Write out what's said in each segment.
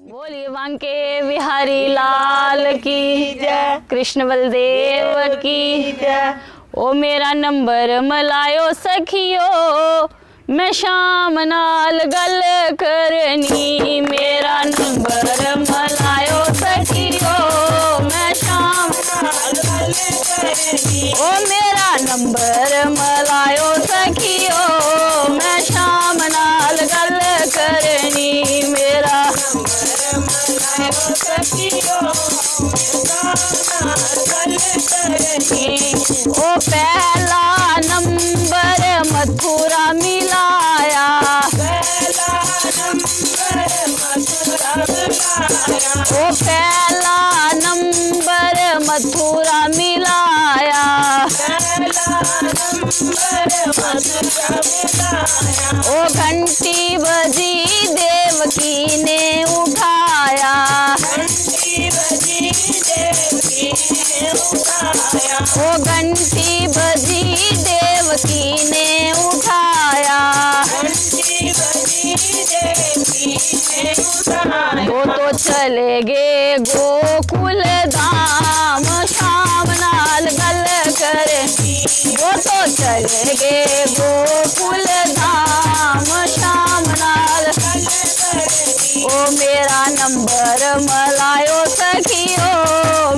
बोलिए बांके बिहारी लाल की जय, कृष्ण बलदेव की जय। ओ मेरा नंबर मलायो सखियो, मैं शाम नाल गल करनी। मेरा नंबर मलायो सखियो, मैं शाम नाल गल करनी। ओ मेरा नंबर मलायो सखियो, मैं शाम नाल गल करनी। मेरा ओ पहला नंबर मथुरा मिलाया, ओ पहला नंबर मथुरा मिलाया। ओ घंटी बजी देवकी ने उठाया, ओ घंटी बजी देवकी ने उठाया। वो तो चले गे गोकुल धाम, शाम नाल गल करे। वो तो चले गे गोकुल धाम, शाम नाल गल करे। ओ मेरा नंबर मलायो सखियो,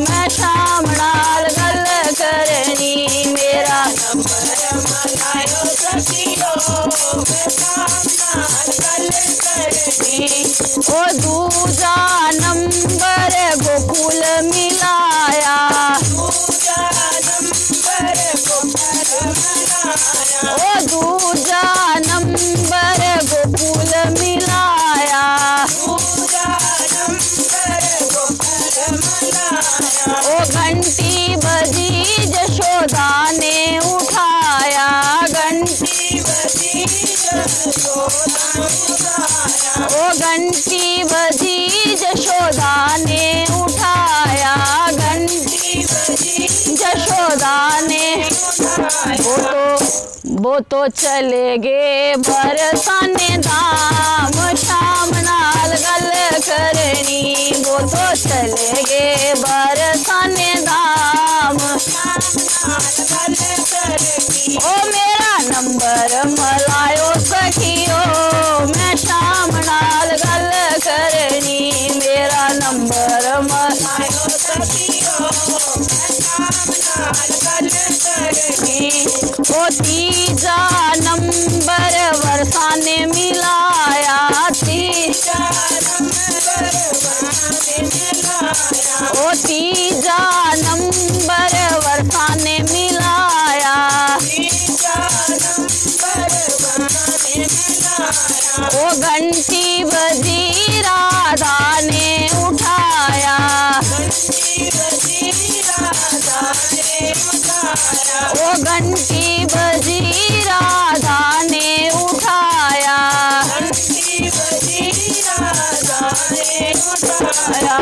मैं शाम नाल गल करनी। मेरा नंबर मलायो सखियो, मैं शाम नाल गल करनी। ओ दूजा नंबर गोकुल मिलाया, दूजा नंबर गोकुल मिलाया। ओ दूजा नंबर गोकुल मिलाया, दूजा नंबर गोकुल मिलाया। ओ घंटी बजी जशोदा ने उठाया, घंटी बजी जशोदा ने उठाया। ओ घंटी बजी जशोदा ने उठाया, घंटी बजी जशोदा ने उठाया। वो तो चले गे बरसाने धाम, शाम नाल गल करनी। वो तो चले गे बरसाने धाम, शाम नाल गल करनी। ओ मेरा नंबर मलायो सखियो, मैं शाम नाल गल करनी। मेरा नंबर मलायो सखियो, मैं शाम नाल गल करनी। ओ तीजा नंबर वर्षाने मिलाया, तीजा नंबर वर्षाने मिलाया। ओ तीजा नंबर वर्षाने मिलाया, तीजा नंबर वर्षाने मिलाया। ओ घंटी बजी राधा ने उठाया, घंटी बजी राधा ने उठाया। ओ घंटी बजी राधा ने उठाया, घंटी बजी राधा ने उठाया।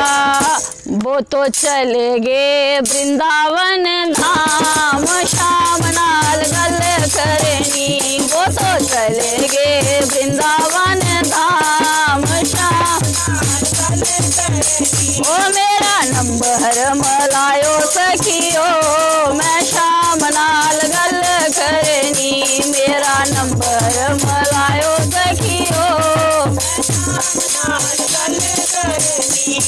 वो तो चले गे वृंदावन धाम, शाम नाल गल करनी। वो तो चले गे वृंदावन धाम, शाम नाल गल करनी। ओ मेरा नंबर मलायो सखियो, मैं शाम नाल गल करनी। मेरा नंबर मलायो सखियो, मैं शाम नाल गल करनी।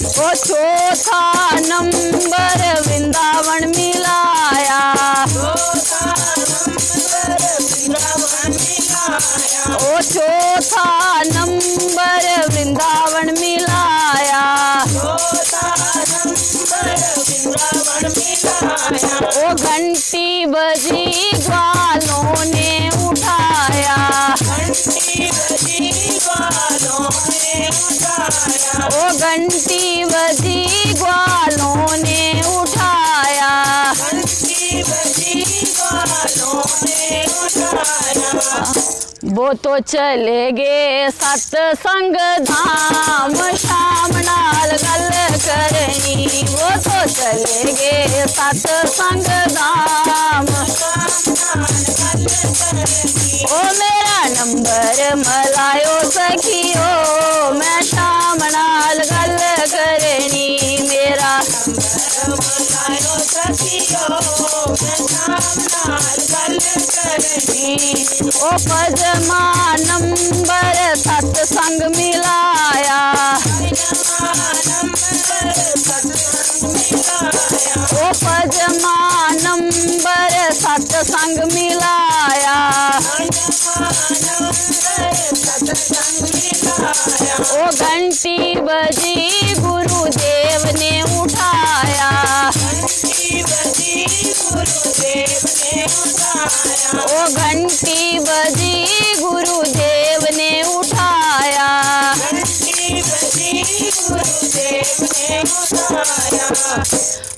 ओ चौथा नंबर वृंदावन मिलाया, चौथा नंबर वृंदावन मिलाया। ओ चौथा नंबर वृंदावन मिलाया, चौथा नंबर वृंदावन मिलाया। ओ घंटी बजी ग्वालों ने उठाया, घंटी बजी ग्वालों ने उठाया। ओ घंटी बजी ग्वालों ने उठाया, घंटी बजी ग्वालों ने उठाया। वो तो चले गे सत्संग धाम, शाम नाल गल करनी। वो तो चले गे सत्संग धाम, शाम नाल गल करनी। ओ मेरा नंबर मलायो सखियो, मैं शाम नाल ओ पजमा नंबर सत्संग मिलाया, ओ पजमा नंबर सत्संग मिलाया, ओ घंटी बजी गुरुदेव ने उठाया, ओ घंटी बजी गुरुदेव ने उठाया,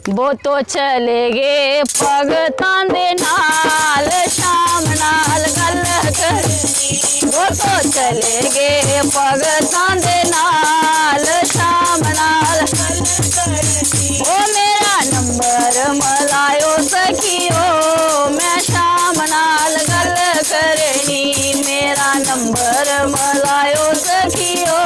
वो तो चले गए भगतां दे नाल शाम नाल गल कर, वो तो चले गए भगतां दे नाल शाम नाल, ओ मेरा नंबर मलायो सखियो मैं शाम नाल गल करनी, मेरा नंबर मलायो सखियो